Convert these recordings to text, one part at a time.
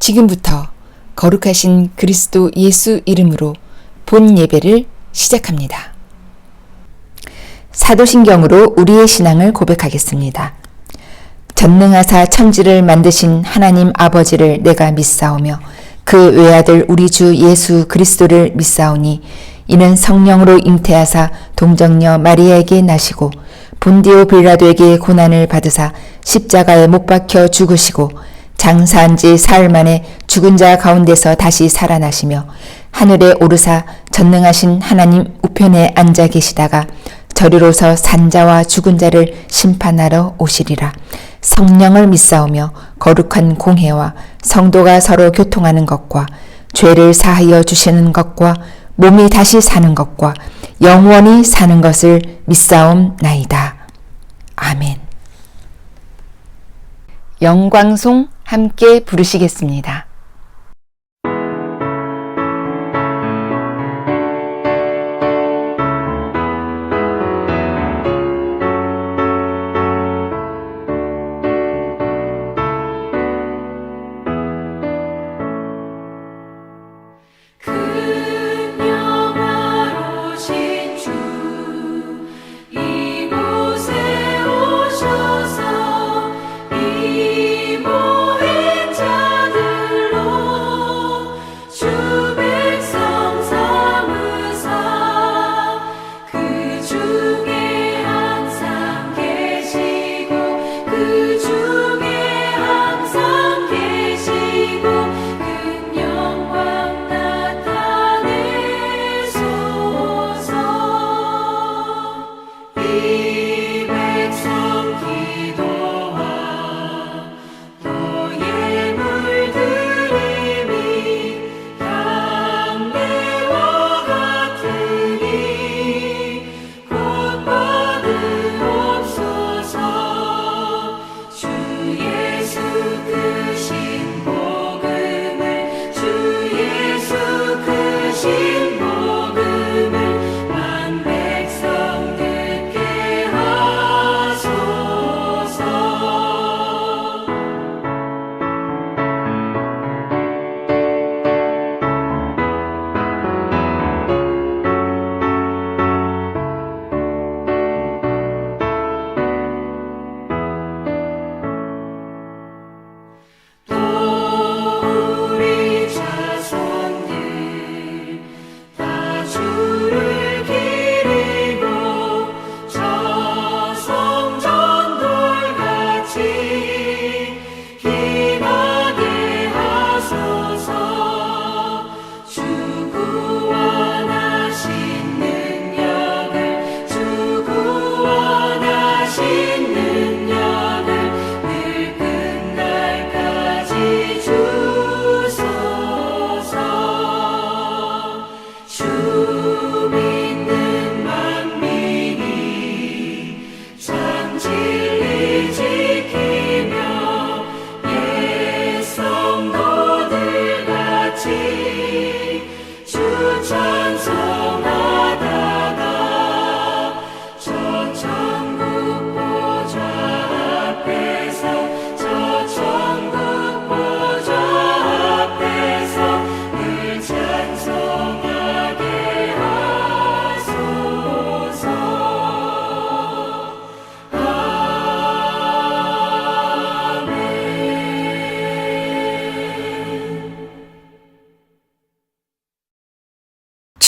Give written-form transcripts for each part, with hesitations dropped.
지금부터 거룩하신 그리스도 예수 이름으로 본 예배를 시작합니다. 사도신경으로 우리의 신앙을 고백하겠습니다. 전능하사 천지를 만드신 하나님 아버지를 내가 믿사오며 그 외아들 우리 주 예수 그리스도를 믿사오니 이는 성령으로 잉태하사 동정녀 마리아에게 나시고 본디오 빌라도에게 고난을 받으사 십자가에 못 박혀 죽으시고 장사한 지 사흘 만에 죽은 자 가운데서 다시 살아나시며 하늘에 오르사 전능하신 하나님 우편에 앉아 계시다가 저리로서 산자와 죽은 자를 심판하러 오시리라. 성령을 믿사오며 거룩한 공회와 성도가 서로 교통하는 것과 죄를 사하여 주시는 것과 몸이 다시 사는 것과 영원히 사는 것을 믿사옵나이다. 아멘. 영광송 함께 부르시겠습니다.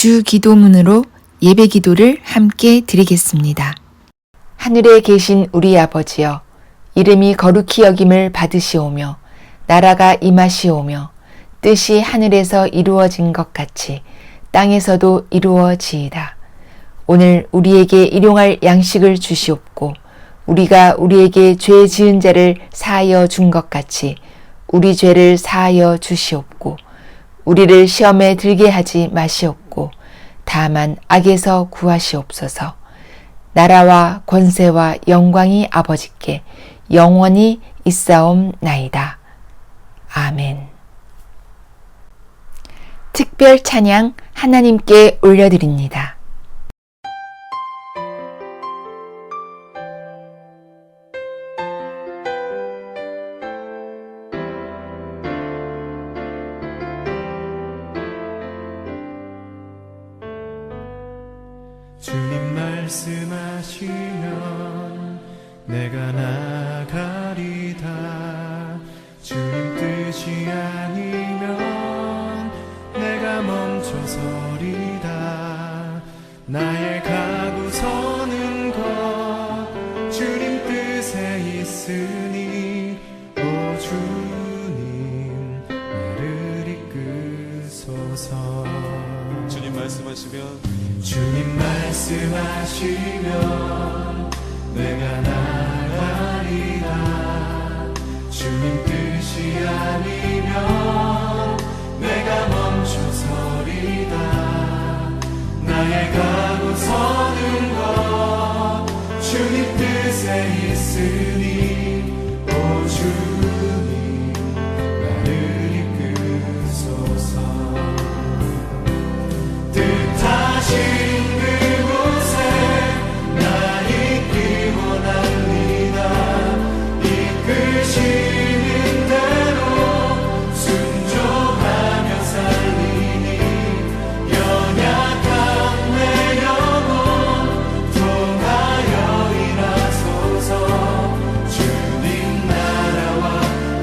주 기도문으로 예배 기도를 함께 드리겠습니다. 하늘에 계신 우리 아버지여, 이름이 거룩히 여김을 받으시오며 나라가 임하시오며 뜻이 하늘에서 이루어진 것 같이 땅에서도 이루어지이다. 오늘 우리에게 일용할 양식을 주시옵고 우리가 우리에게 죄 지은 자를 사하여 준 것 같이 우리 죄를 사하여 주시옵고 우리를 시험에 들게 하지 마시옵고 다만 악에서 구하시옵소서. 나라와 권세와 영광이 아버지께 영원히 있사옵나이다. 아멘. 특별 찬양 하나님께 올려드립니다. 주님 말씀하시면 내가 나가리다. 주님 뜻이 아니면 내가 멈춰서리다. 나의 가고 서는 것 주님 뜻에 있으니 오 주님 나를 이끄소서. 주님 말씀하시면 내가 나가리라. 주님 뜻이 아니면 내가 멈춰서리다. 나의 가고 서는 것 주님 뜻에 있으니 오 주님 나를 이끄소서. 뜻하신 그곳에 나 있기 원합니다. 이끄시는 대로 순종하며 살리니 연약한 내 영혼 통하여 일하소서. 주님 나라와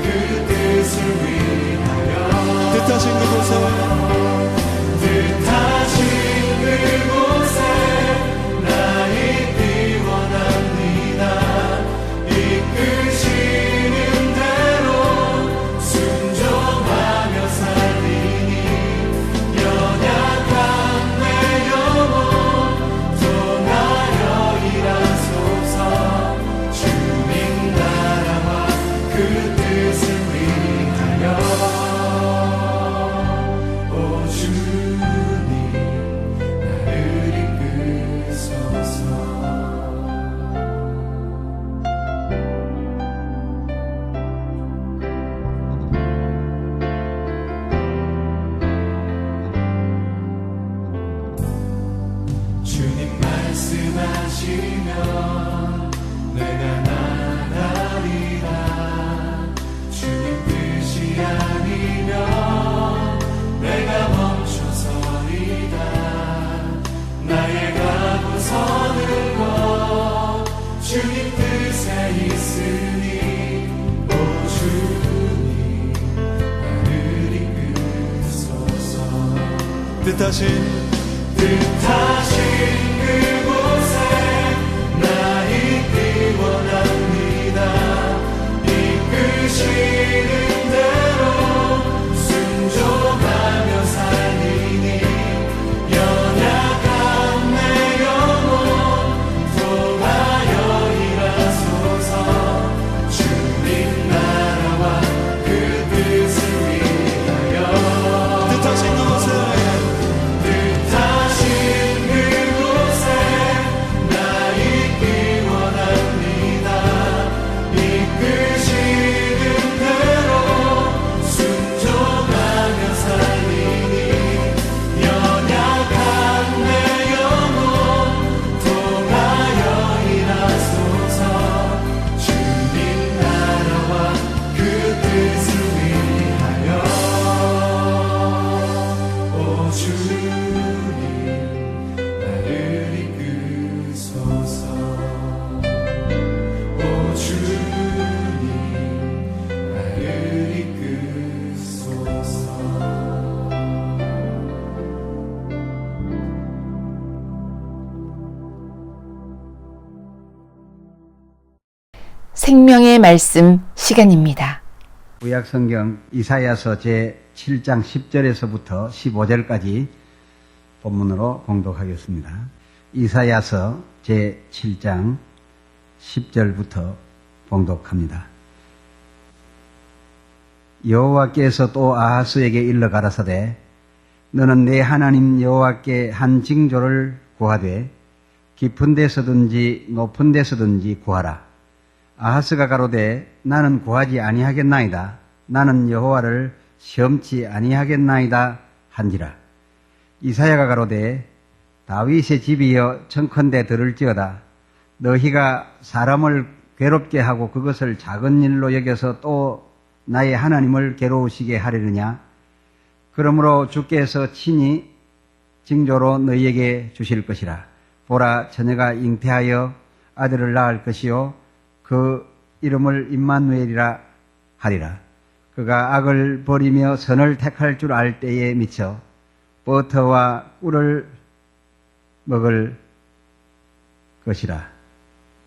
그 뜻을 위하여 뜻하신 그곳에 나 있기 원합니다. 이끄시는 대로 순종하며 살리니 연약한 내 영혼 통하여 일하소서. 주님 나라와 그 뜻을 위하여 오 주님 나를 이끄소서. 주님 말씀하시면 내가 나가리라. 주님 뜻이 아니면 내가 멈춰서리다. 나의 가고 서는 것 주님 뜻에 있으니 오 주님 나를 이끄소서. 뜻하신 그곳에 나 있기 원합니다. 이끄시는 대로 순종하며 살리니 연약한 내 영혼 통하여 일하소서. 주님 나라와 그 뜻을 위하여 뜻하신 그곳에 나 있기 원합니다. 이끄시는 대로 순종하며 살리니 연약한 내 영혼 통하여 일하소서. 주님 나라와 그 뜻을 위하여 오 주님 나를 이끄소서. 오 주님 나를 이끄소서. 생명의 말씀 시간입니다. 구약성경 이사야서 제7장 10절에서부터 15절까지 본문으로 봉독하겠습니다. 이사야서 제7장 10절부터 봉독합니다. 여호와께서 또 아하스에게 일러 가라사대 너는 내 하나님 여호와께 한 징조를 구하되 깊은 데서든지 높은 데서든지 구하라. 아하스가 가로되 나는 구하지 아니하겠나이다. 나는 여호와를 시험치 아니하겠나이다 한지라. 이사야가 가로되 다윗의 집이여 청컨대 들을지어다. 너희가 사람을 괴롭게 하고 그것을 작은 일로 여겨서 또 나의 하나님을 괴로우시게 하려느냐. 그러므로 주께서 친히 징조로 너희에게 주실 것이라. 보라, 처녀가 잉태하여 아들을 낳을 것이요 그 이름을 임마누엘이라 하리라. 그가 악을 버리며 선을 택할 줄 알 때에 미쳐 버터와 꿀을 먹을 것이라.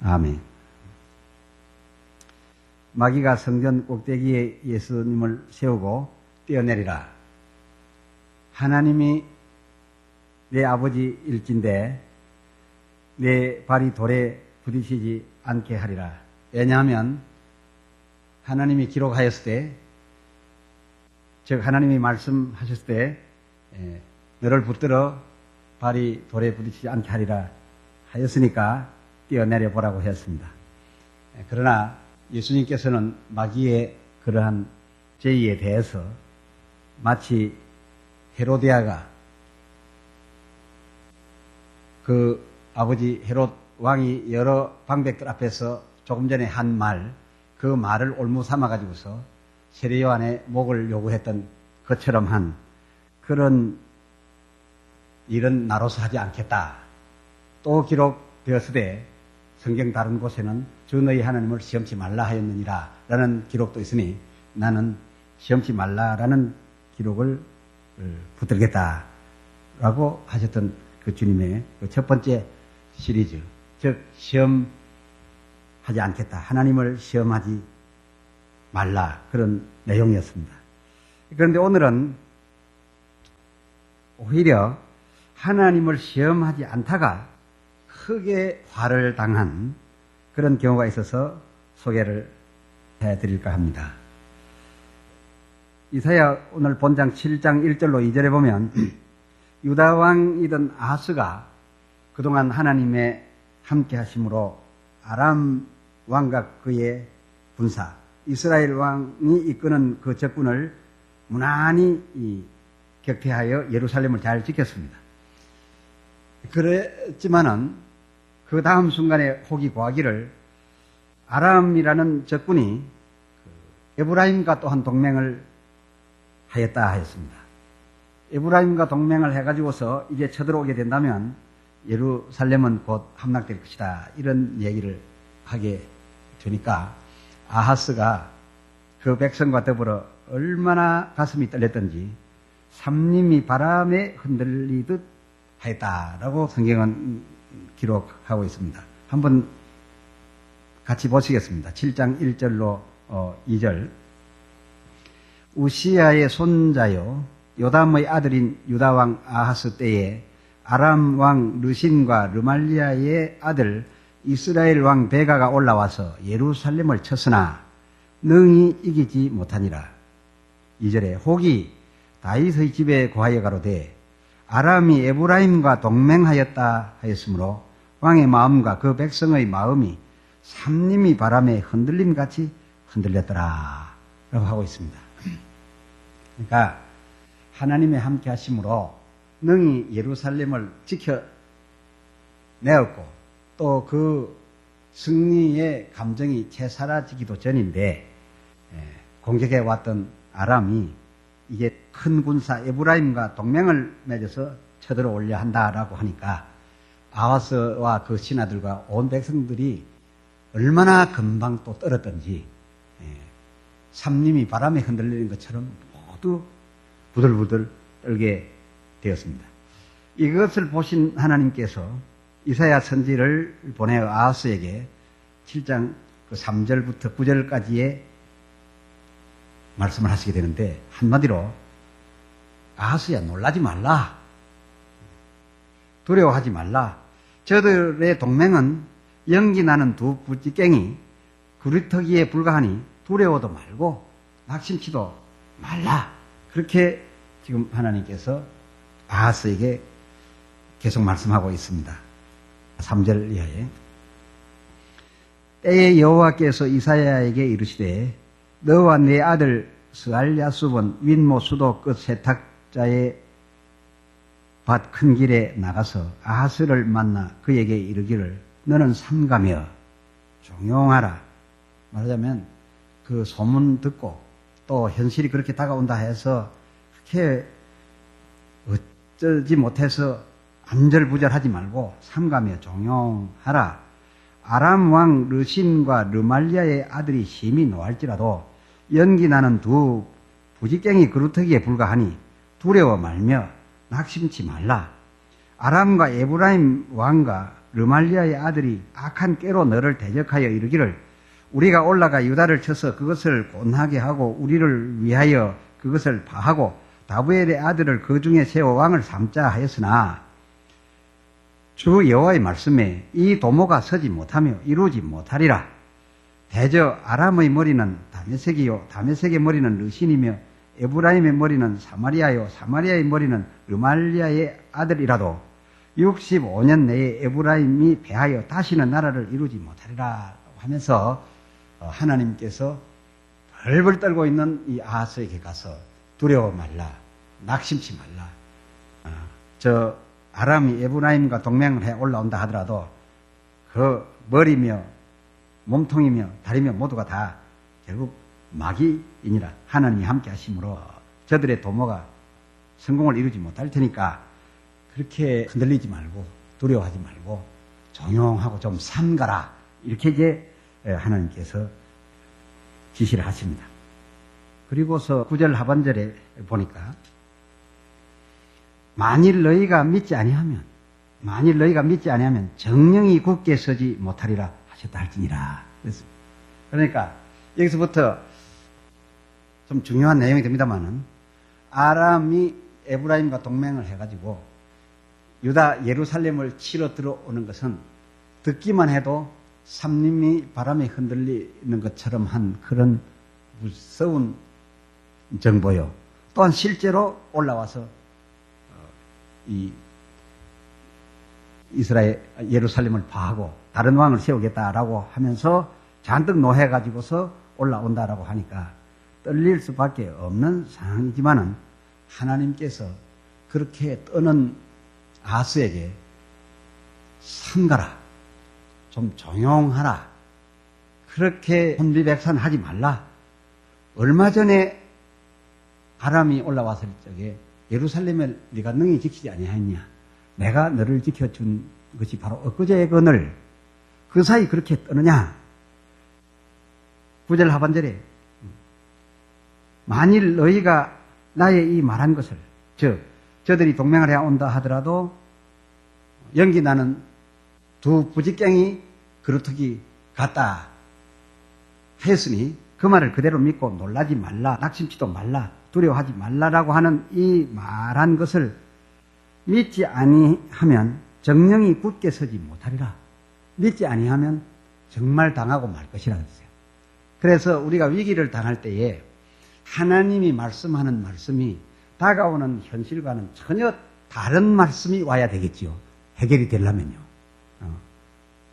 아멘. 마귀가 성전 꼭대기에 예수님을 세우고 뛰어내리라. 하나님이 내 아버지일진데 내 발이 돌에 부딪히지 않게 하리라. 왜냐하면 하나님이 기록하였을 때, 즉 하나님이 말씀하셨을 때 너를 붙들어 발이 돌에 부딪히지 않게 하리라 하였으니까 뛰어내려 보라고 했습니다. 그러나 예수님께서는 마귀의 그러한 제의에 대해서 마치 헤로디아가 그 아버지 헤롯 왕이 여러 방백들 앞에서 조금 전에 한 말, 그 말을 올무 삼아 가지고서 세례 요한의 목을 요구했던 것처럼 한 그런 일은 나로서 하지 않겠다. 또 기록되었으되 성경 다른 곳에는 주 너희 하나님을 시험치 말라 하였느니라 라는 기록도 있으니 나는 시험치 말라라는 기록을 붙들겠다 라고 하셨던 그 주님의 그 첫 번째 시리즈, 즉 시험하지 않겠다, 하나님을 시험하지 말라, 그런 내용이었습니다. 그런데 오늘은 오히려 하나님을 시험하지 않다가 크게 화를 당한 그런 경우가 있어서 소개를 해드릴까 합니다. 이사야 오늘 본장 7장 1절로 2절에 보면 유다 왕이던 아하스가 그동안 하나님의 함께 하심으로 아람 왕과 그의 군사, 이스라엘 왕이 이끄는 그 적군을 무난히 격퇴하여 예루살렘을 잘 지켰습니다. 그랬지만은 그 다음 순간에 혹이 고하기를 아람이라는 적군이 에브라임과 또한 동맹을 하였다 하였습니다. 에브라임과 동맹을 해가지고서 이제 쳐들어오게 된다면 예루살렘은 곧 함락될 것이다, 이런 얘기를 하게 되니까 아하스가 그 백성과 더불어 얼마나 가슴이 떨렸던지 삼림이 바람에 흔들리듯 하였다라고 성경은 기록하고 있습니다. 한번 같이 보시겠습니다. 7장 1절로 2절. 우시야의 손자요 요담의 아들인 유다왕 아하스 때에 아람 왕 르신과 르말리아의 아들 이스라엘 왕 베가가 올라와서 예루살렘을 쳤으나 능히 이기지 못하니라. 2절에 혹이 다윗의 집에 고하여 가로되 아람이 에브라임과 동맹하였다 하였으므로 왕의 마음과 그 백성의 마음이 삼림이 바람에 흔들림같이 흔들렸더라 라고 하고 있습니다. 그러니까 하나님의 함께 하심으로 능히 예루살렘을 지켜내었고 또 그 승리의 감정이 채 사라지기도 전인데 공격해 왔던 아람이 이게 큰 군사 에브라임과 동맹을 맺어서 쳐들어오려 한다라고 하니까 아하스와 그 신하들과 온 백성들이 얼마나 금방 또 떨었던지 삼림이 바람에 흔들리는 것처럼 모두 부들부들 떨게 되었습니다. 이것을 보신 하나님께서 이사야 선지를 보내어 아하스에게 7장 3절부터 9절까지의 말씀을 하시게 되는데 한마디로 아하스야 놀라지 말라, 두려워하지 말라, 저들의 동맹은 연기 나는 두 부지깽이 구리터기에 불과하니 두려워도 말고 낙심치도 말라. 그렇게 지금 하나님께서 아하스에게 계속 말씀하고 있습니다. 3절 이하에 때에 여호와께서 이사야에게 이르시되 너와 내 아들 스알야숲은 윗모 수도 끝 세탁자의 밭 큰 길에 나가서 아하스를 만나 그에게 이르기를 너는 삼가며 종용하라. 말하자면 그 소문 듣고 또 현실이 그렇게 다가온다 해서 그렇게 어쩌지 못해서 안절부절하지 말고 삼가며 종용하라. 아람 왕 르신과 르말리아의 아들이 심히 노할지라도 연기 나는 두 부지깽이 그루터기에 불과하니 두려워 말며 낙심치 말라. 아람과 에브라임 왕과 르말리아의 아들이 악한 꾀로 너를 대적하여 이르기를 우리가 올라가 유다를 쳐서 그것을 곤하게 하고 우리를 위하여 그것을 파하고 다부엘의 아들을 그 중에 세워 왕을 삼자 하였으나 주 여호와의 말씀에 이 도모가 서지 못하며 이루지 못하리라. 대저 아람의 머리는 다메섹이요 다메섹의 머리는 르신이며 에브라임의 머리는 사마리아요 사마리아의 머리는 르말리아의 아들이라도 65년 내에 에브라임이 패하여 다시는 나라를 이루지 못하리라 하면서 하나님께서 벌벌 떨고 있는 이 아하스에게 가서 두려워 말라, 낙심치 말라. 저 아람이 에브라임과 동맹을 해 올라온다 하더라도 그 머리며 몸통이며 다리며 모두가 다 결국 마귀이니라. 하나님이 함께 하심으로 저들의 도모가 성공을 이루지 못할 테니까 그렇게 흔들리지 말고 두려워하지 말고 종용하고 좀 삼가라. 이렇게 이제 하나님께서 지시를 하십니다. 그리고서 9절 하반절에 보니까 만일 너희가 믿지 아니하면 정령이 굳게 서지 못하리라 하셨다 할지니라. 그러니까 여기서부터 좀 중요한 내용이 됩니다만은 아람이 에브라임과 동맹을 해가지고 유다 예루살렘을 치러 들어오는 것은 듣기만 해도 삼림이 바람에 흔들리는 것처럼 한 그런 무서운 정보요. 또한 실제로 올라와서 이 이스라엘 예루살렘을 파하고 다른 왕을 세우겠다라고 하면서 잔뜩 노해가지고서 올라온다라고 하니까 떨릴 수밖에 없는 상황이지만은 하나님께서 그렇게 떠는 아하스에게 삼가라, 좀 종용하라, 그렇게 혼비백산하지 말라. 얼마 전에 아람이 올라왔을 적에 예루살렘을 네가 능히 지키지 아니하였냐? 내가 너를 지켜준 것이 바로 엊그제의 그늘. 그 사이 그렇게 떠느냐? 9절 하반절에 만일 너희가 나의 이 말한 것을, 즉 저들이 동맹을 해온다 하더라도 연기 나는 두 부지깽이 그루터기 같다 했으니 그 말을 그대로 믿고 놀라지 말라, 낙심치도 말라, 두려워하지 말라라고 하는 이 말한 것을 믿지 아니하면 정령이 굳게 서지 못하리라. 믿지 아니하면 정말 당하고 말 것이라 그랬어요. 그래서 우리가 위기를 당할 때에 하나님이 말씀하는 말씀이 다가오는 현실과는 전혀 다른 말씀이 와야 되겠지요. 해결이 되려면요.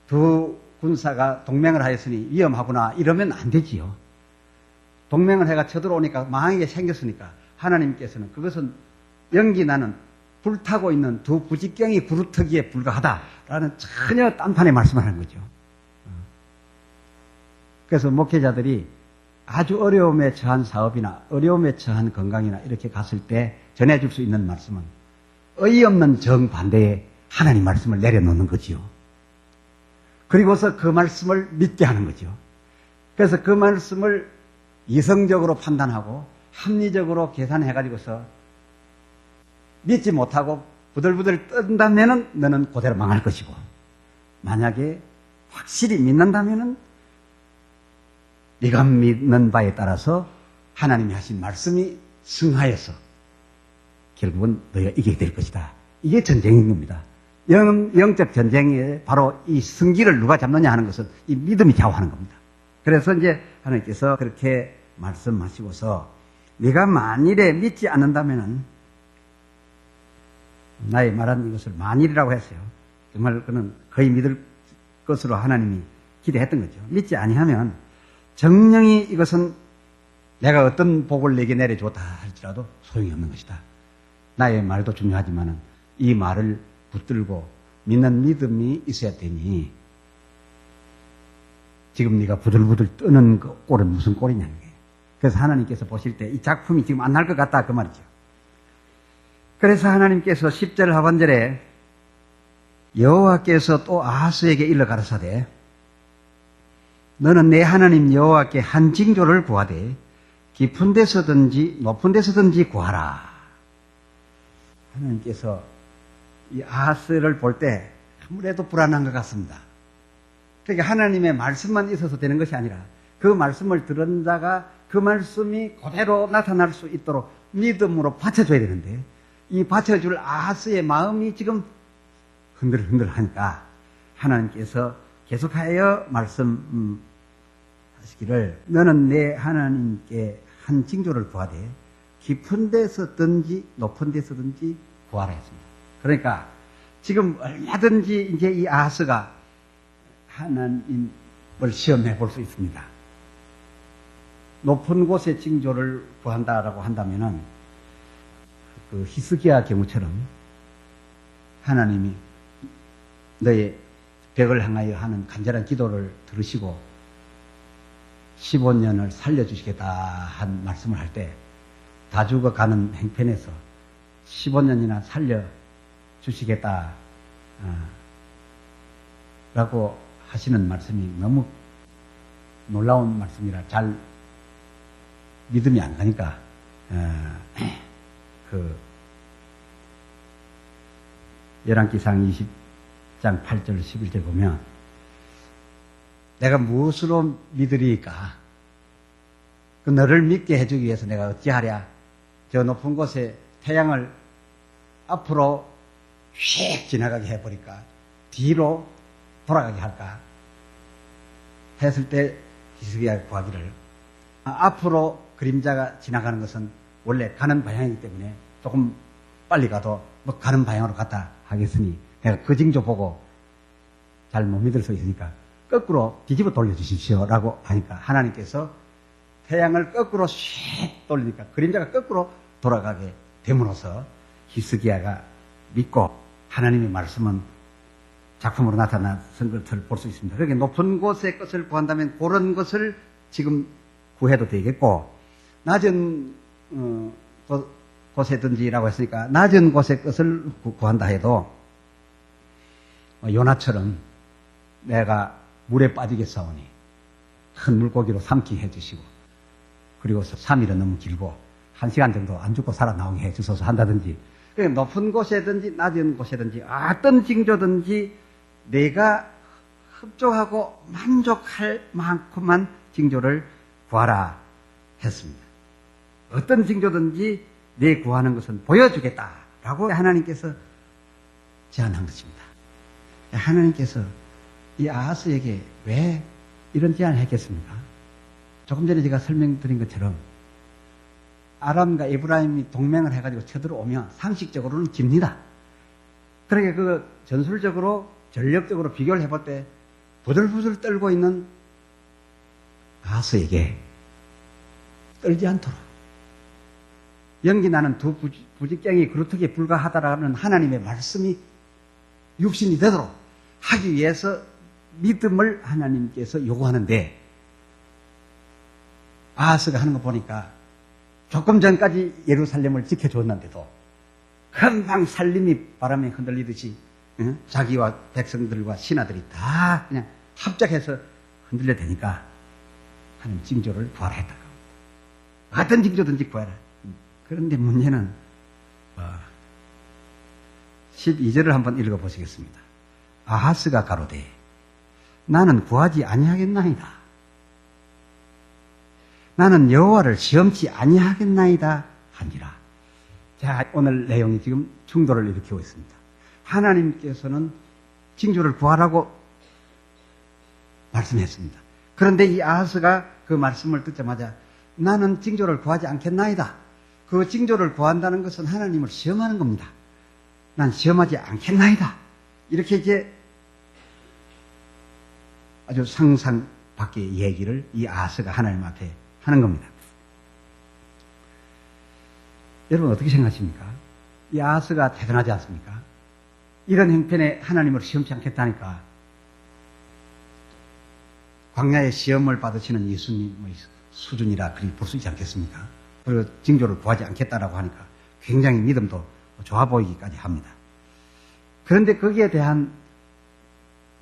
두 군사가 동맹을 하였으니 위험하구나 이러면 안 되지요. 동맹을 해가 쳐들어오니까 망하게 생겼으니까 하나님께서는 그것은 연기 나는 불타고 있는 두 부지깽이 구루터기에 불과하다라는 전혀 딴판의 말씀을 하는 거죠. 그래서 목회자들이 아주 어려움에 처한 사업이나 어려움에 처한 건강이나 이렇게 갔을 때 전해줄 수 있는 말씀은 어이없는 정반대에 하나님 말씀을 내려놓는 거지요. 그리고서 그 말씀을 믿게 하는 거죠. 그래서 그 말씀을 이성적으로 판단하고 합리적으로 계산해가지고서 믿지 못하고 부들부들 뜬다면은 너는 그대로 망할 것이고, 만약에 확실히 믿는다면은 네가 믿는 바에 따라서 하나님이 하신 말씀이 승하여서 결국은 너희가 이기게 될 것이다. 이게 전쟁인 겁니다. 영적 전쟁에 바로 이 승기를 누가 잡느냐 하는 것은 이 믿음이 좌우하는 겁니다. 그래서 이제 하나님께서 그렇게 말씀하시고서 네가 만일에 믿지 않는다면은, 나의 말한 이것을 만일이라고 했어요. 정말 그는 거의 믿을 것으로 하나님이 기대했던 거죠. 믿지 아니하면 정령이 이것은 내가 어떤 복을 내게 내려줬다 할지라도 소용이 없는 것이다. 나의 말도 중요하지만은 이 말을 붙들고 믿는 믿음이 있어야 되니, 지금 네가 부들부들 뜨는 그 꼴은 무슨 꼴이냐는 거예요. 그래서 하나님께서 보실 때 이 작품이 지금 안 날 것 같다 그 말이죠. 그래서 하나님께서 10절 하반절에 여호와께서 또 아하스에게 일러 가라사대 너는 내 하나님 여호와께 한 징조를 구하되 깊은 데서든지 높은 데서든지 구하라. 하나님께서 이 아하스를 볼 때 아무래도 불안한 것 같습니다. 그러니까 하나님의 말씀만 있어서 되는 것이 아니라 그 말씀을 들은 자가 그 말씀이 그대로 나타날 수 있도록 믿음으로 받쳐줘야 되는데, 이 받쳐줄 아하스의 마음이 지금 흔들흔들하니까 하나님께서 계속하여 말씀하시기를 너는 내 하나님께 한 징조를 구하되 깊은 데서든지 높은 데서든지 구하라 했습니다. 그러니까 지금 얼마든지 이제 이 아하스가 하나님을 시험해 볼 수 있습니다. 높은 곳의 징조를 구한다라고 한다면은 그 히스기야 경우처럼 하나님이 너의 벽을 향하여 하는 간절한 기도를 들으시고 15년을 살려주시겠다 한 말씀을 할 때 다 죽어가는 행편에서 15년이나 살려주시겠다 라고 하시는 말씀이 너무 놀라운 말씀이라 잘 믿음이 안 가니까 열왕기상 20장 8절 11절 보면 내가 무엇으로 믿으리까? 그 너를 믿게 해주기 위해서 내가 어찌하랴? 저 높은 곳에 태양을 앞으로 휙 지나가게 해버릴까? 뒤로 돌아가게 할까? 했을 때 히스기야가 구하기를 앞으로 그림자가 지나가는 것은 원래 가는 방향이기 때문에 조금 빨리 가도 뭐 가는 방향으로 갔다 하겠으니 내가 그 징조 보고 잘 못 믿을 수 있으니까 거꾸로 뒤집어 돌려주십시오 라고 하니까 하나님께서 태양을 거꾸로 휙 돌리니까 그림자가 거꾸로 돌아가게 됨으로써 히스기야가 믿고 하나님의 말씀은 작품으로 나타난 것을 볼 수 있습니다. 그러니까 높은 곳의 것을 구한다면 그런 것을 지금 구해도 되겠고, 낮은 곳에든지라고 했으니까 낮은 곳의 것을 구한다 해도 요나처럼 내가 물에 빠지겠사오니 큰 물고기로 삼키게 해주시고, 그리고 3일은 너무 길고 1시간 정도 안 죽고 살아나오게 해주소서 한다든지, 그러니까 높은 곳에든지 낮은 곳에든지 어떤 징조든지 내가 흡족하고 만족할 만큼만 징조를 구하라 했습니다. 어떤 징조든지 내 구하는 것은 보여주겠다라고 하나님께서 제안한 것입니다. 하나님께서 이 아하스에게 왜 이런 제안을 했겠습니까? 조금 전에 제가 설명드린 것처럼 아람과 에브라임이 동맹을 해가지고 쳐들어오면 상식적으로는 집니다. 그러니까 그 전술적으로 전력적으로 비교를 해볼 때 부들부들 떨고 있는 아하스에게 떨지 않도록 연기 나는 두 부직경이 그루터기에 불과하다라는 하나님의 말씀이 육신이 되도록 하기 위해서 믿음을 하나님께서 요구하는데, 아하스가 하는 거 보니까 조금 전까지 예루살렘을 지켜줬는데도 금방 살림이 바람에 흔들리듯이 자기와 백성들과 신하들이 다 그냥 합작해서 흔들려 대니까 하나님 징조를 구하라 했다고 합니다. 어떤 징조든지 구하라. 그런데 문제는 12절을 한번 읽어보시겠습니다. 아하스가 가로되 나는 구하지 아니하겠나이다. 나는 여호와를 시험치 아니하겠나이다 하니라. 자, 오늘 내용이 지금 충돌을 일으키고 있습니다. 하나님께서는 징조를 구하라고 말씀했습니다. 그런데 이 아하스가 그 말씀을 듣자마자 나는 징조를 구하지 않겠나이다. 그 징조를 구한다는 것은 하나님을 시험하는 겁니다. 난 시험하지 않겠나이다. 이렇게 이제 아주 상상 밖의 얘기를 이 아하스가 하나님 앞에 하는 겁니다. 여러분 어떻게 생각하십니까? 이 아하스가 대단하지 않습니까? 이런 형편에 하나님을 시험치 않겠다니까 광야의 시험을 받으시는 예수님의 수준이라 그리 볼 수 있지 않겠습니까? 그리고 징조를 구하지 않겠다라고 하니까 굉장히 믿음도 좋아 보이기까지 합니다. 그런데 거기에 대한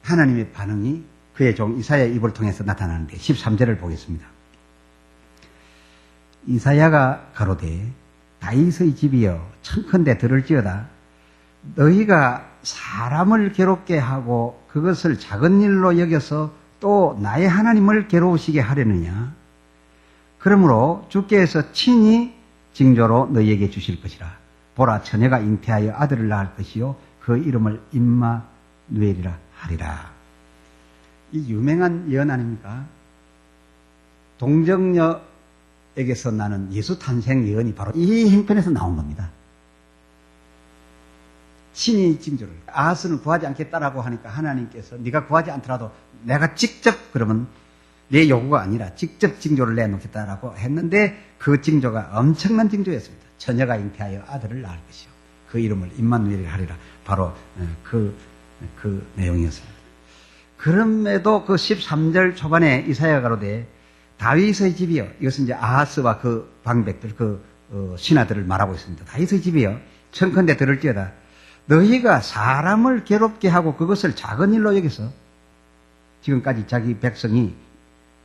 하나님의 반응이 그의 종 이사야의 입을 통해서 나타나는데 13절을 보겠습니다. 이사야가 가로되 다윗의 집이여 청컨대 들을지어다 너희가 사람을 괴롭게 하고 그것을 작은 일로 여겨서 또 나의 하나님을 괴로우시게 하려느냐 그러므로 주께서 친히 징조로 너희에게 주실 것이라 보라 처녀가 잉태하여 아들을 낳을 것이요 그 이름을 임마누엘이라 하리라. 이 유명한 예언 아닙니까? 동정녀에게서 나는 예수 탄생 예언이 바로 이 형편에서 나온 겁니다. 친히 징조를 아하스는 구하지 않겠다라고 하니까 하나님께서 네가 구하지 않더라도 내가 직접 그러면 내 요구가 아니라 직접 징조를 내놓겠다라고 했는데 그 징조가 엄청난 징조였습니다. 처녀가 잉태하여 아들을 낳을 것이요 그 이름을 임마누엘이라 하리라. 바로 그 내용이었습니다. 그럼에도 그 13절 초반에 이사야가 가로되 다윗의 집이여 이것은 이제 아하스와 그 방백들 신하들을 말하고 있습니다. 다윗의 집이여 청컨대 들을지어다 너희가 사람을 괴롭게 하고 그것을 작은 일로 여기서 지금까지 자기 백성이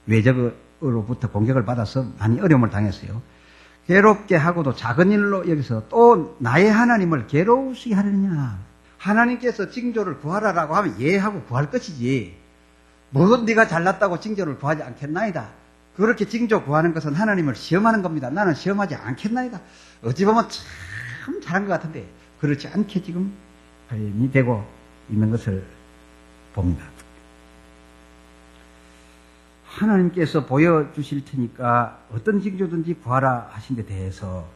외적으로부터 공격을 받아서 많이 어려움을 당했어요. 괴롭게 하고도 작은 일로 여기서 또 나의 하나님을 괴로우시게 하느냐. 하나님께서 징조를 구하라라고 하면 예 하고 구할 것이지 뭐 네가 잘났다고 징조를 구하지 않겠나이다. 그렇게 징조 구하는 것은 하나님을 시험하는 겁니다. 나는 시험하지 않겠나이다. 어찌 보면 참 잘한 것 같은데 그렇지 않게 지금 발견이 되고 있는 것을 봅니다. 하나님께서 보여주실 테니까 어떤 징조든지 구하라 하신 데 대해서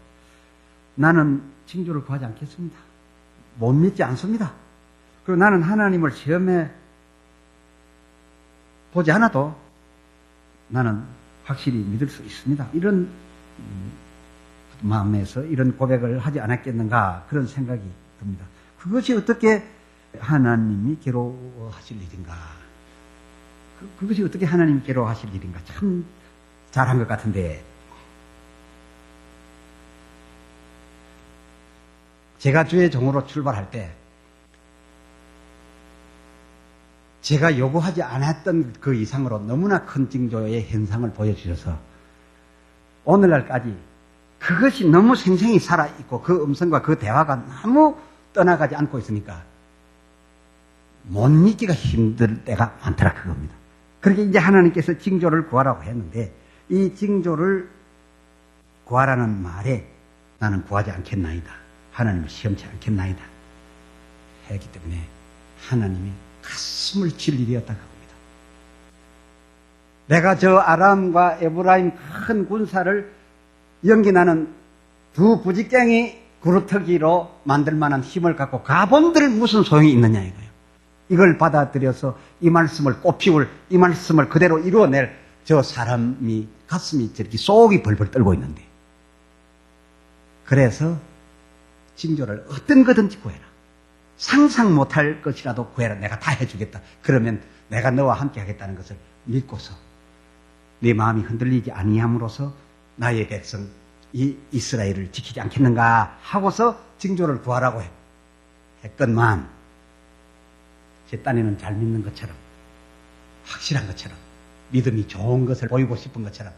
나는 징조를 구하지 않겠습니다. 못 믿지 않습니다. 그리고 나는 하나님을 시험해 보지 않아도 나는 확실히 믿을 수 있습니다. 이런 마음에서 이런 고백을 하지 않았겠는가 그런 생각이 듭니다. 그것이 어떻게 하나님이 괴로워하실 일인가? 그것이 어떻게 하나님이 괴로워하실 일인가? 참 잘한 것 같은데 제가 주의 종으로 출발할 때 제가 요구하지 않았던 그 이상으로 너무나 큰 징조의 현상을 보여주셔서 오늘날까지 그것이 너무 생생히 살아있고 그 음성과 그 대화가 너무 떠나가지 않고 있으니까 못 믿기가 힘들 때가 많더라 그겁니다. 그렇게 이제 하나님께서 징조를 구하라고 했는데 이 징조를 구하라는 말에 나는 구하지 않겠나이다. 하나님을 시험치 않겠나이다. 했기 때문에 하나님이 가슴을 칠 일이었다 그겁니다. 내가 저 아람과 에브라임 큰 군사를 연기나는 두 부직갱이 그루터기로 만들 만한 힘을 갖고 가본들 무슨 소용이 있느냐 이거예요. 이걸 받아들여서 이 말씀을 꽃피울 이 말씀을 그대로 이루어낼 저 사람이 가슴이 저렇게 속이 벌벌 떨고 있는데 그래서 징조를 어떤 거든지 구해라. 상상 못할 것이라도 구해라. 내가 다 해주겠다. 그러면 내가 너와 함께 하겠다는 것을 믿고서 네 마음이 흔들리지 아니함으로써 나의 백성 이 이스라엘을 지키지 않겠는가 하고서 징조를 구하라고 했건만 제 딴에는 잘 믿는 것처럼 확실한 것처럼 믿음이 좋은 것을 보이고 싶은 것처럼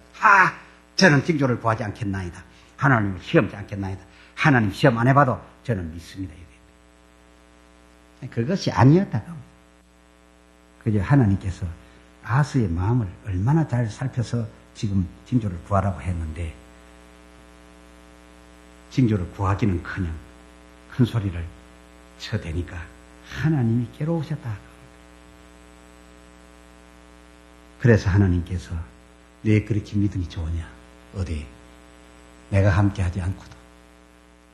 저는 징조를 구하지 않겠나이다. 하나님을 시험치 않겠나이다. 하나님 시험 안 해봐도 저는 믿습니다. 그것이 아니었다고. 그저 하나님께서 아하스의 마음을 얼마나 잘 살펴서 지금 징조를 구하라고 했는데 징조를 구하기는커녕 큰 소리를 쳐대니까 하나님이 괴로우셨다. 그래서 하나님께서 왜 그렇게 믿음이 좋으냐? 어디? 내가 함께 하지 않고도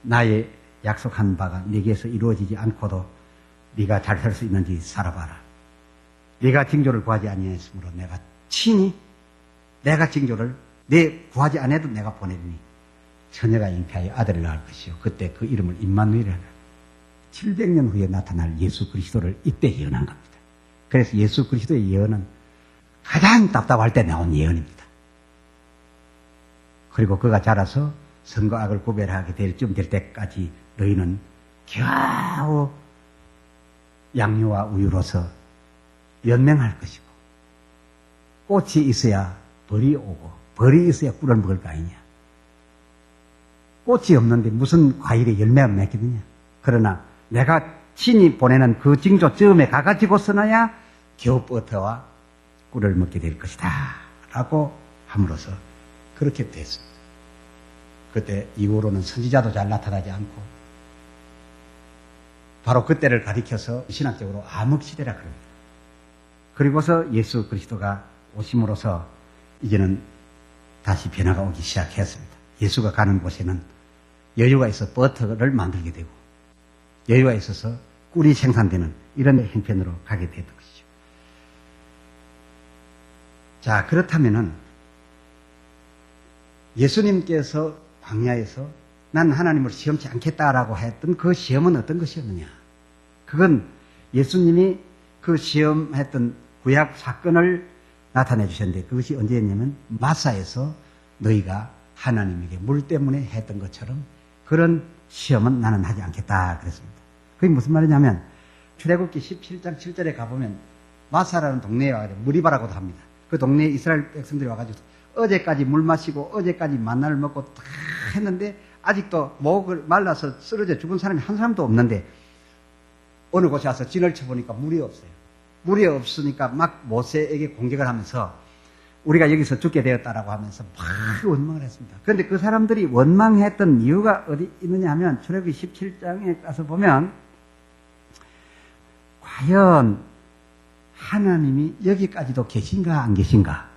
나의 약속한 바가 네게서 이루어지지 않고도 네가 잘 살 수 있는지 살아봐라. 네가 징조를 구하지 아니하였으므로 내가 친히 내가 징조를 네 구하지 않아도 내가 보내리니 처녀가 잉태하여 아들을 낳을 것이요 그때 그 이름을 임마누엘이라. 700년 후에 나타날 예수 그리스도를 이때 예언한 겁니다. 그래서 예수 그리스도의 예언은 가장 답답할 때 나온 예언입니다. 그리고 그가 자라서 선과 악을 구별하게 될 쯤 될 때까지 너희는 겨우 양류와 우유로서 연맹할 것이고 꽃이 있어야 벌이 오고 벌이 있어야 꿀을 먹을 거 아니냐. 꽃이 없는데 무슨 과일에 열매가 맺겠느냐. 그러나 내가 친히 보내는 그 징조쯤에 가가지고서나야 겨우 버터와 꿀을 먹게 될 것이다 라고 함으로써 그렇게 됐습니다. 그때 이후로는 선지자도 잘 나타나지 않고 바로 그때를 가리켜서 신학적으로 암흑시대라 그럽니다. 그리고서 예수 그리스도가 오심으로써 이제는 다시 변화가 오기 시작했습니다. 예수가 가는 곳에는 여유가 있어 버터를 만들게 되고 여유가 있어서 꿀이 생산되는 이런 형편으로 가게 됐던 것이죠. 자, 그렇다면은 예수님께서 광야에서 난 하나님을 시험치 않겠다라고 했던 그 시험은 어떤 것이었느냐? 그건 예수님이 그 시험했던 구약 사건을 나타내 주셨는데 그것이 언제였냐면 마사에서 너희가 하나님에게 물 때문에 했던 것처럼 그런 시험은 나는 하지 않겠다 그랬습니다. 그게 무슨 말이냐면 출애굽기 17장 7절에 가보면 마사라는 동네에 와가지고 무리바라고도 합니다. 그 동네에 이스라엘 백성들이 와가지고 어제까지 물 마시고 어제까지 만나를 먹고 다 했는데 아직도 목을 말라서 쓰러져 죽은 사람이 한 사람도 없는데 어느 곳에 와서 진을 쳐보니까 물이 없어요. 물이 없으니까 막 모세에게 공격을 하면서 우리가 여기서 죽게 되었다라고 하면서 막 원망을 했습니다. 그런데 그 사람들이 원망했던 이유가 어디 있느냐 하면 출애굽기 17장에 가서 보면 과연 하나님이 여기까지도 계신가 안 계신가?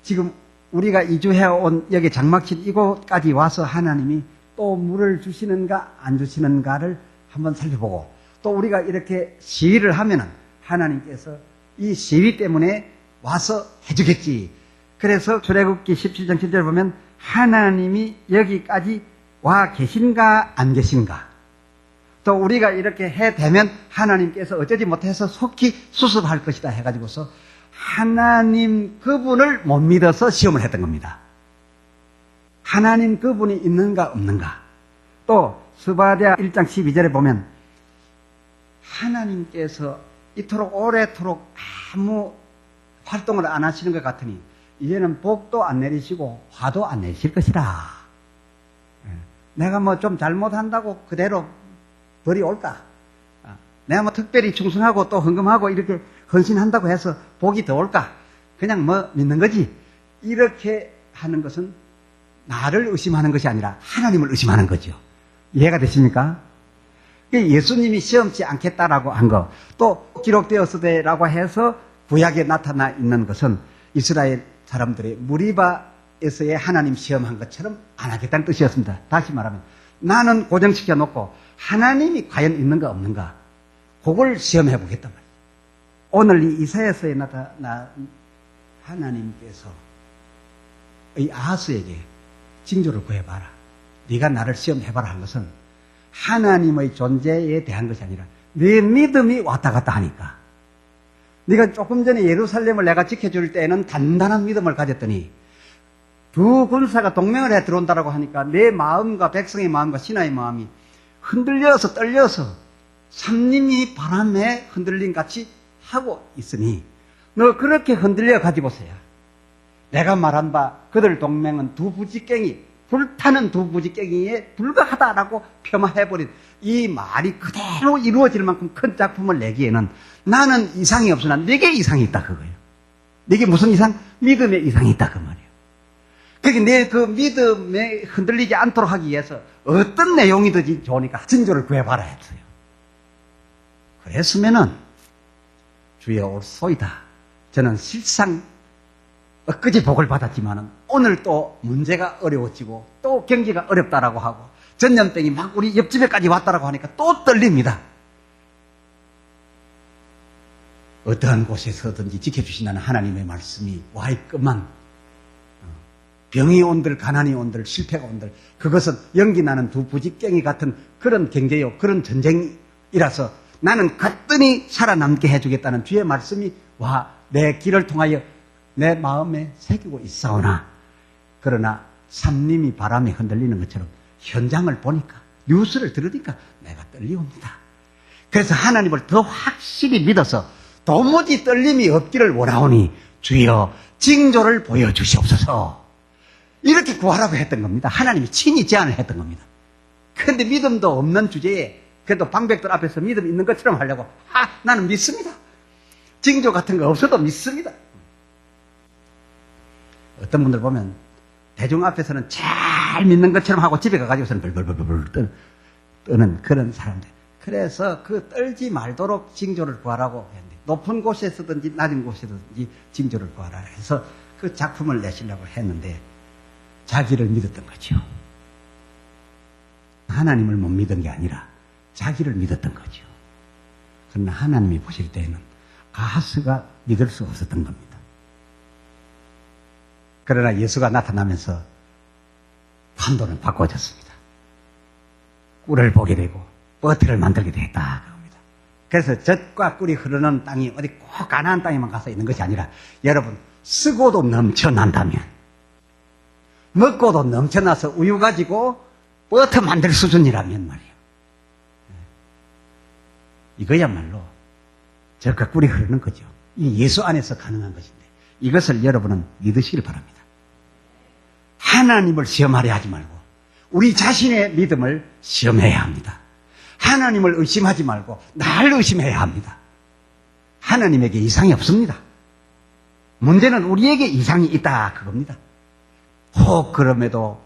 지금 우리가 이주해온 여기 장막신 이곳까지 와서 하나님이 또 물을 주시는가 안 주시는가를 한번 살펴보고 또 우리가 이렇게 시위를 하면은 하나님께서 이 시위 때문에 와서 해주겠지. 그래서 출애굽기 17장 7절을 보면 하나님이 여기까지 와 계신가 안 계신가. 또 우리가 이렇게 해대면 하나님께서 어쩌지 못해서 속히 수습할 것이다 해가지고서 하나님 그분을 못 믿어서 시험을 했던 겁니다. 하나님 그분이 있는가 없는가. 또 스바랴 1장 12절에 보면 하나님께서 이토록 오래도록 아무 활동을 안 하시는 것 같으니 이제는 복도 안 내리시고 화도 안 내실 것이라. 내가 뭐 좀 잘못한다고 그대로 벌이 올까? 내가 뭐 특별히 충성하고 또 헌금하고 이렇게 헌신한다고 해서 복이 더 올까? 그냥 뭐 믿는 거지. 이렇게 하는 것은 나를 의심하는 것이 아니라 하나님을 의심하는 거죠. 이해가 되십니까? 예수님이 시험치 않겠다라고 한 거, 또 기록되었으되라고 해서 구약에 나타나 있는 것은 이스라엘 사람들의 무리바에서의 하나님 시험한 것처럼 안 하겠다는 뜻이었습니다. 다시 말하면 나는 고정시켜 놓고 하나님이 과연 있는가 없는가 그걸 시험해 보겠단 말이에요. 오늘 이 이사야서에 나타난 하나님께서 이 아하스에게 징조를 구해봐라. 네가 나를 시험해봐라 한 것은 하나님의 존재에 대한 것이 아니라 네 믿음이 왔다 갔다 하니까. 네가 조금 전에 예루살렘을 내가 지켜줄 때에는 단단한 믿음을 가졌더니 두 군사가 동맹을 해 들어온다라고 하니까 내 마음과 백성의 마음과 신하의 마음이 흔들려서 떨려서 삼림이 바람에 흔들림 같이 하고 있으니 너 그렇게 흔들려 가지고서야 내가 말한 바 그들 동맹은 두 부지깽이 불타는 두 부지깽이에 불과하다라고 폄하해버린 이 말이 그대로 이루어질 만큼 큰 작품을 내기에는 나는 이상이 없으나 네게 이상이 있다 그거예요. 네게 무슨 이상? 믿음의 이상이 있다 그 말이에요. 그러니까 내 그 믿음에 흔들리지 않도록 하기 위해서 어떤 내용이든지 좋으니까 징조를 구해봐라 했어요. 그랬으면은 주여 올소이다. 저는 실상 엊그제 복을 받았지만은 오늘 또 문제가 어려워지고 또 경기가 어렵다라고 하고 전염병이 막 우리 옆집에까지 왔다라고 하니까 또 떨립니다. 어떠한 곳에서든지 지켜주신다는 하나님의 말씀이 와 있건만 병이 온들 가난이 온들 실패가 온들 그것은 연기 나는 두 부직갱이 같은 그런 경제요 그런 전쟁이라서 나는 거뜬히 살아남게 해주겠다는 주의 말씀이 와 내 길을 통하여 내 마음에 새기고 있사오나 그러나 삼림이 바람에 흔들리는 것처럼 현장을 보니까 뉴스를 들으니까 내가 떨리옵니다. 그래서 하나님을 더 확실히 믿어서 도무지 떨림이 없기를 원하오니 주여 징조를 보여주시옵소서 이렇게 구하라고 했던 겁니다. 하나님이 친히 제안을 했던 겁니다. 그런데 믿음도 없는 주제에 그래도 방백들 앞에서 믿음 있는 것처럼 하려고 나는 믿습니다. 징조 같은 거 없어도 믿습니다. 어떤 분들 보면 대중 앞에서는 잘 믿는 것처럼 하고 집에 가가지고서는 벌벌벌벌 떠는 그런 사람들. 그래서 그 떨지 말도록 징조를 구하라고 했는데 높은 곳에서든지 낮은 곳에서든지 징조를 구하라 해서 그 작품을 내시려고 했는데 자기를 믿었던 거죠. 하나님을 못 믿은 게 아니라 자기를 믿었던 거죠. 그러나 하나님이 보실 때에는 아하스가 믿을 수 없었던 겁니다. 그러나 예수가 나타나면서 판도는 바꿔졌습니다. 꿀을 보게 되고 버터를 만들게 됐다 그럽니다. 그래서 젖과 꿀이 흐르는 땅이 어디 꼭 가나안 땅에만 가서 있는 것이 아니라 여러분 쓰고도 넘쳐난다면 먹고도 넘쳐나서 우유 가지고 버터 만들 수준이라면 말이에요. 이거야말로 젖과 꿀이 흐르는 거죠. 이 예수 안에서 가능한 것인데 이것을 여러분은 믿으시길 바랍니다. 하나님을 시험하려 하지 말고 우리 자신의 믿음을 시험해야 합니다. 하나님을 의심하지 말고 나를 의심해야 합니다. 하나님에게 이상이 없습니다. 문제는 우리에게 이상이 있다 그겁니다. 혹 그럼에도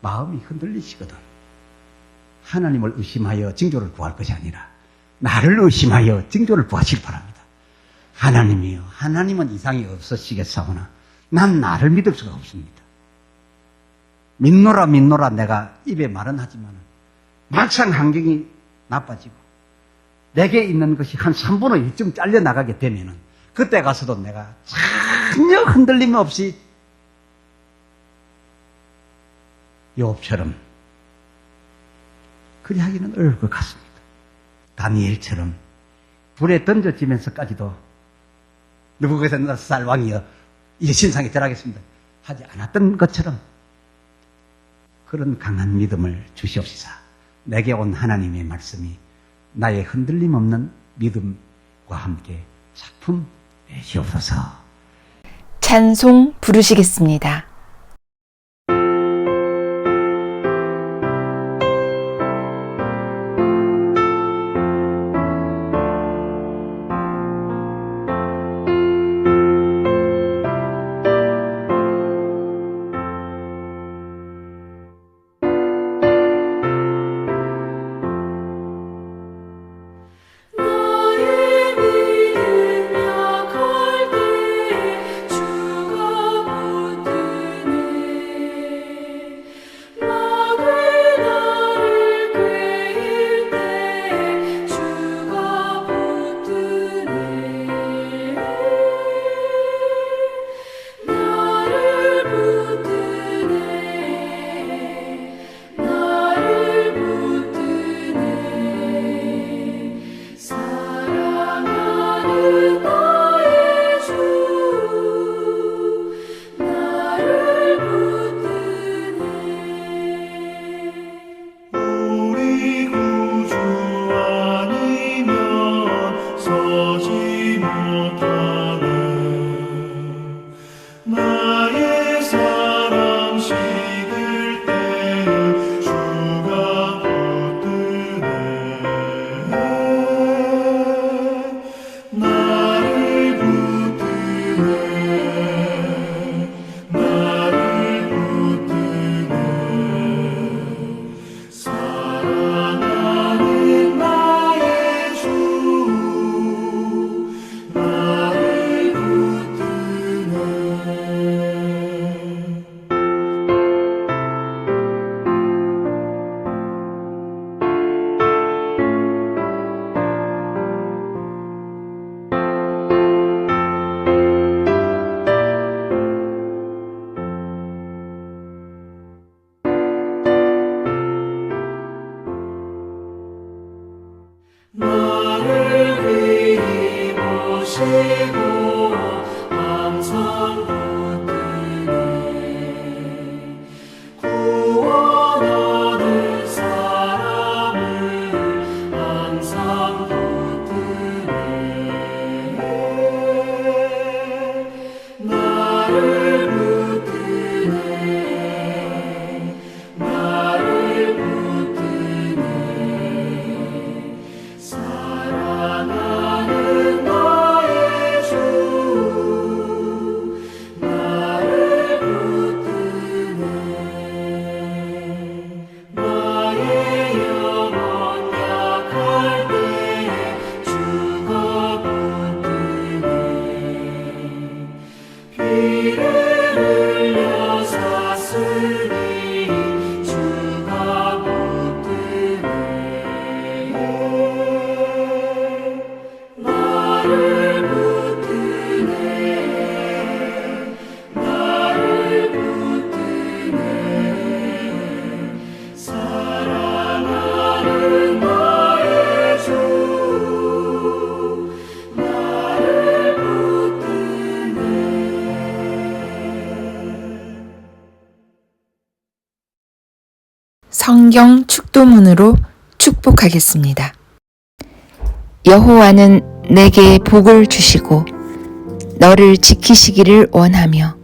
마음이 흔들리시거든 하나님을 의심하여 징조를 구할 것이 아니라 나를 의심하여 징조를 구하시기 바랍니다. 하나님이요 하나님은 이상이 없으시겠사오나 난 나를 믿을 수가 없습니다. 믿노라 믿노라 내가 입에 말은 하지만 막상 환경이 나빠지고 내게 있는 것이 한 3분의 1쯤 잘려나가게 되면은 그때 가서도 내가 전혀 흔들림 없이 욥처럼 그리 하기는 어려울 것 같습니다. 다니엘처럼 불에 던져지면서까지도 느부갓네살 왕이여 이제 신상에 들어가겠습니다 하지 않았던 것처럼 그런 강한 믿음을 주시옵시사 내게 온 하나님의 말씀이 나의 흔들림 없는 믿음과 함께 작품 내시옵소서. 찬송 부르시겠습니다. 피를 흘려 샀으니 주가 붙드네. 나를 붙드네. 나를 붙드네. 사랑하는 나의 주 나를 붙드네. 성경 축도문으로 축복하겠습니다. 여호와는 내게 복을 주시고 너를 지키시기를 원하며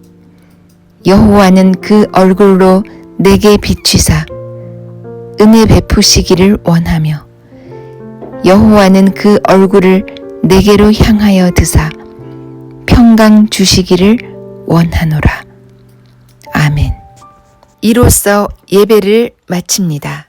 여호와는 그 얼굴로 내게 비추사 은혜 베푸시기를 원하며 여호와는 그 얼굴을 내게로 향하여 드사 평강 주시기를 원하노라. 아멘. 이로써 예배를 마칩니다.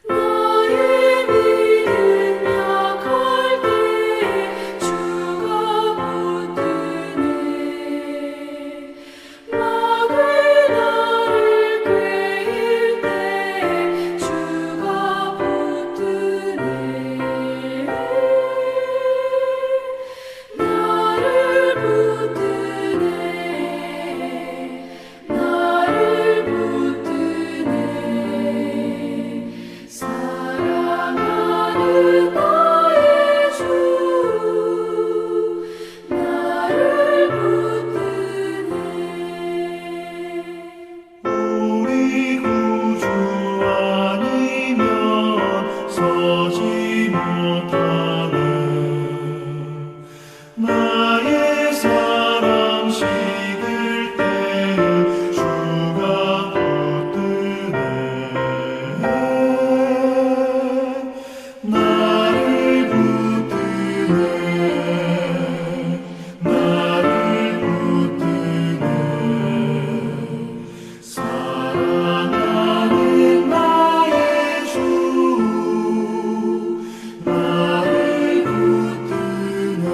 나의 믿음 약할 때 주가 붙드네. 마귀 나를 꾀일 때 주가 붙드네. 나를 붙드네. 나를 붙드네. 사랑하는 나의 주 나를 붙드네. 우리 구주 아니면 서지 못하네. 나의 사랑 식을 때 주가 붙드네. 나를 붙드네. 나를 붙드네. 사랑하는 나의 주 나를 붙드네.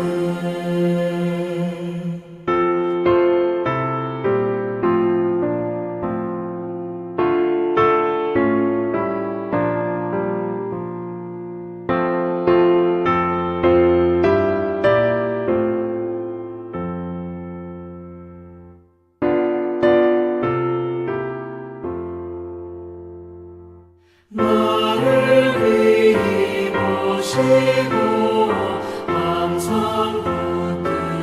나를 위히 보시고 항상 붙드네.